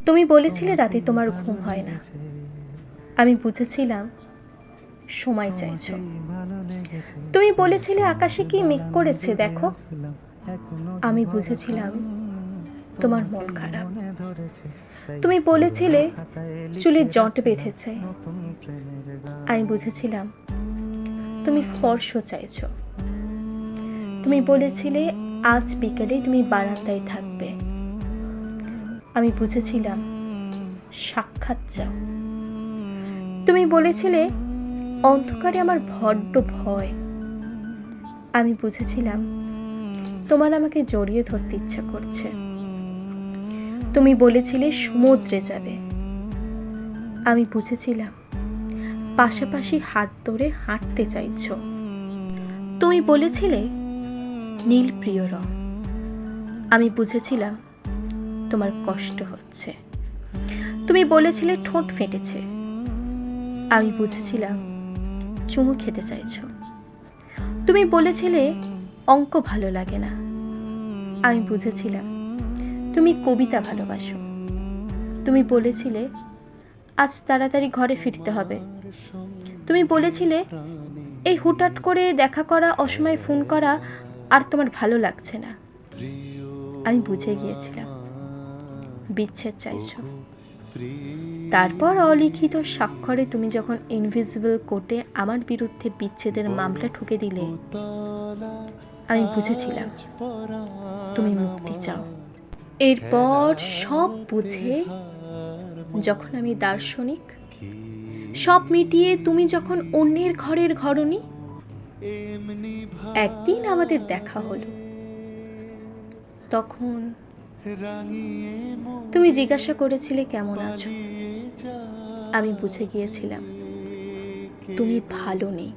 তুমি বলেছিলে রাতে তোমার ঘুম হয় না। আমি বুঝেছিলাম সময় চাইছো। তুমি বলেছিলে আকাশে কি মেঘ করেছে দেখো। আমি বুঝেছিলাম তোমার মন খারাপ। তুমি বলেছিলে চুলে জট বেঁধেছে। আমি বুঝেছিলাম তুমি স্পর্শ চাইছো। তুমি বলেছিলে আজ বিকেলে তুমি বারান্দায় থাকবে। আমি বুঝেছিলাম সাক্ষাৎ চাও। তুমি বলেছিলে অন্ধকারে আমার বড্ড ভয়। আমি বুঝেছিলাম তোমার আমাকে জড়িয়ে ধরতে ইচ্ছা করছে। তুমি বলেছিলে সমুদ্রে যাবে। আমি বুঝেছিলাম পাশাপাশি হাত ধরে হাঁটতে চাইছো। তুমি বলেছিলে নীল প্রিয় রং। আমি বুঝেছিলাম তোমার কষ্ট হচ্ছে। তুমি বলেছিলে ঠোঁট ফেটেছে। আমি বুঝেছিলাম চুমু খেতে চাইছো। তুমি বলেছিলে অঙ্ক ভালো লাগে না। আমি বুঝেছিলাম তুমি কবিতা ভালোবাসো। তুমি বলেছিলে আজ তাড়াতাড়ি ঘরে ফিরতে হবে। তুমি বলেছিলে এই হুটহাট করে দেখা করা, অসময়ে ফোন করা আর তোমার ভালো লাগছে না। আমি বুঝে গিয়েছিলাম বিচ্ছেদ চাইছো। তারপর অলিখিত স্বাক্ষরে তুমি যখন ইনভিজিবল কোর্টে আমার বিরুদ্ধে বিচ্ছেদের মামলা ঠুকে দিলে, আমি বুঝেছিলাম তুমি মুক্তি চাও। এরপর সব বুঝে যখন আমি দার্শনিক, সব মিটিয়ে তুমি যখন অন্যের ঘরের ঘরণী, একদিন আমাদের দেখা হলো। তখন তুমি জিজ্ঞাসা করেছিলে কেমন আছো। আমি বুঝে গিয়েছিলাম তুমি ভালো নেই।